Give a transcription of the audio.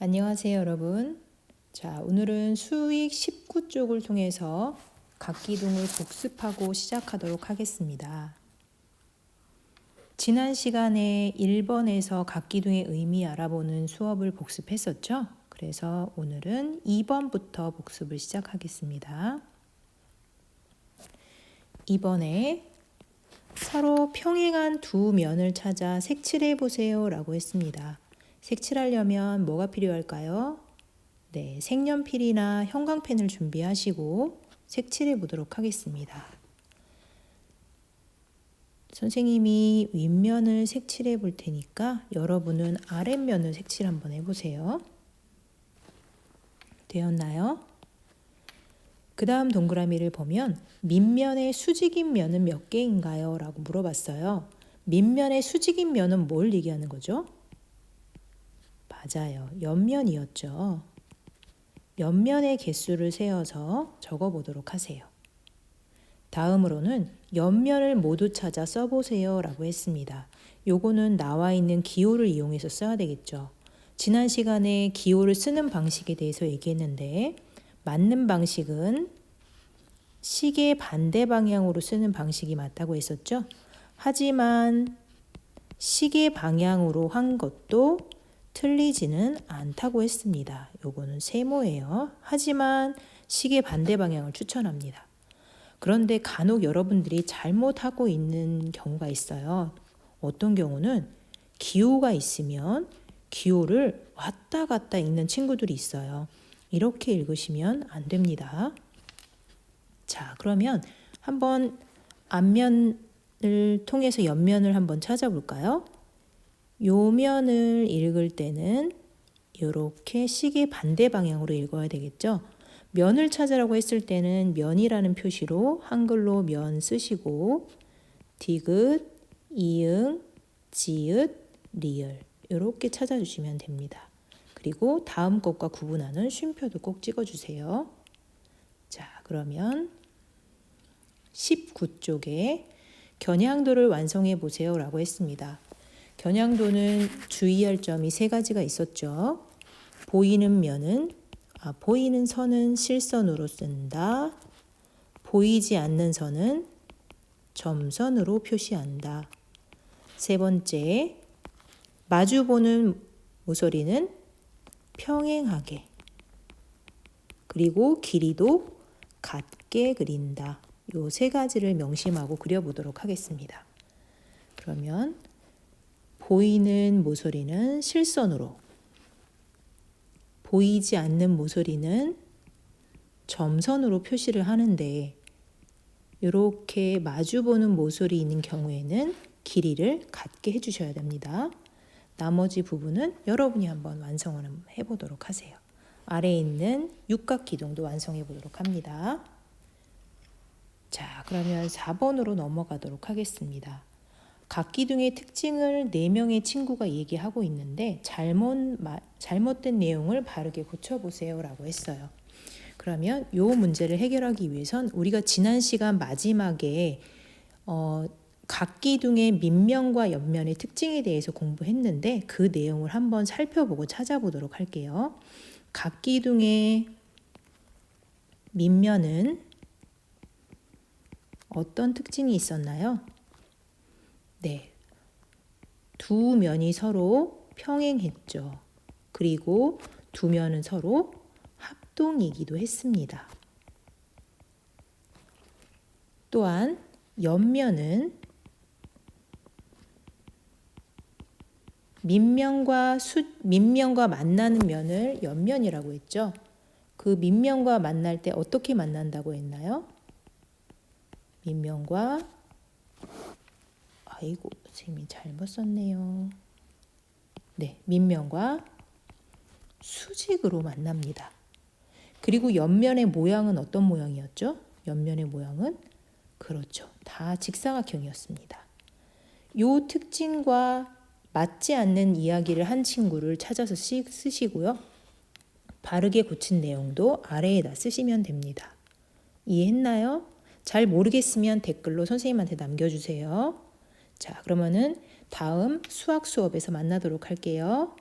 안녕하세요, 여러분. 자, 오늘은 수익 19쪽을 통해서 각기둥을 복습하고 시작하도록 하겠습니다. 지난 시간에 1번에서 각기둥의 의미 알아보는 수업을 복습했었죠? 그래서 오늘은 2번부터 복습을 시작하겠습니다. 2번에 서로 평행한 두 면을 찾아 색칠해 보세요 라고 했습니다. 색칠하려면 뭐가 필요할까요? 네, 색연필이나 형광펜을 준비하시고 색칠해 보도록 하겠습니다. 선생님이 윗면을 색칠해 볼 테니까 여러분은 아랫면을 색칠 한번 해보세요. 되었나요? 그 다음 동그라미를 보면 밑면의 수직인 면은 몇 개인가요? 라고 물어봤어요. 밑면의 수직인 면은 뭘 얘기하는 거죠? 맞아요. 옆면이었죠. 옆면의 개수를 세어서 적어보도록 하세요. 다음으로는 옆면을 모두 찾아 써보세요 라고 했습니다. 요거는 나와 있는 기호를 이용해서 써야 되겠죠. 지난 시간에 기호를 쓰는 방식에 대해서 얘기했는데 맞는 방식은 시계 반대 방향으로 쓰는 방식이 맞다고 했었죠. 하지만 시계 방향으로 한 것도 틀리지는 않다고 했습니다. 요거는 세모예요. 하지만 시계 반대 방향을 추천합니다. 그런데 간혹 여러분들이 잘못하고 있는 경우가 있어요. 어떤 경우는 기호가 있으면 기호를 왔다 갔다 읽는 친구들이 있어요. 이렇게 읽으시면 안 됩니다. 자, 그러면 한번 앞면을 통해서 옆면을 한번 찾아볼까요? 요 면을 읽을 때는 이렇게 시계 반대 방향으로 읽어야 되겠죠. 면을 찾으라고 했을 때는 면이라는 표시로 한글로 면 쓰시고 디귿, 이응, 지읒, 리을 이렇게 찾아주시면 됩니다. 그리고 다음 것과 구분하는 쉼표도 꼭 찍어주세요. 자, 그러면 19쪽에 겨냥도를 완성해 보세요 라고 했습니다. 겨냥도는 주의할 점이 세 가지가 있었죠. 보이는 선은 실선으로 쓴다. 보이지 않는 선은 점선으로 표시한다. 세 번째, 마주보는 모서리는 평행하게. 그리고 길이도 같게 그린다. 요 세 가지를 명심하고 그려보도록 하겠습니다. 그러면 보이는 모서리는 실선으로, 보이지 않는 모서리는 점선으로 표시를 하는데 이렇게 마주보는 모서리 있는 경우에는 길이를 같게 해주셔야 됩니다. 나머지 부분은 여러분이 한번 완성을 해보도록 하세요. 아래에 있는 육각기둥도 완성해 보도록 합니다. 자, 그러면 4번으로 넘어가도록 하겠습니다. 각기둥의 특징을 4명의 친구가 얘기하고 있는데 잘못된 내용을 바르게 고쳐보세요 라고 했어요. 그러면 이 문제를 해결하기 위해선 우리가 지난 시간 마지막에 각기둥의 밑면과 옆면의 특징에 대해서 공부했는데 그 내용을 한번 살펴보고 찾아보도록 할게요. 각기둥의 밑면은 어떤 특징이 있었나요? 네, 두 면이 서로 평행했죠. 그리고 두 면은 서로 합동이기도 했습니다. 또한 옆면은 밑면과 만나는 면을 옆면이라고 했죠. 그 밑면과 만날 때 어떻게 만난다고 했나요? 밑면과 선생님이 잘못 썼네요. 네, 밑면과 수직으로 만납니다. 그리고 옆면의 모양은 어떤 모양이었죠? 옆면의 모양은 그렇죠. 다 직사각형이었습니다. 이 특징과 맞지 않는 이야기를 한 친구를 찾아서 쓰시고요. 바르게 고친 내용도 아래에다 쓰시면 됩니다. 이해했나요? 잘 모르겠으면 댓글로 선생님한테 남겨주세요. 자, 그러면은 다음 수학 수업에서 만나도록 할게요.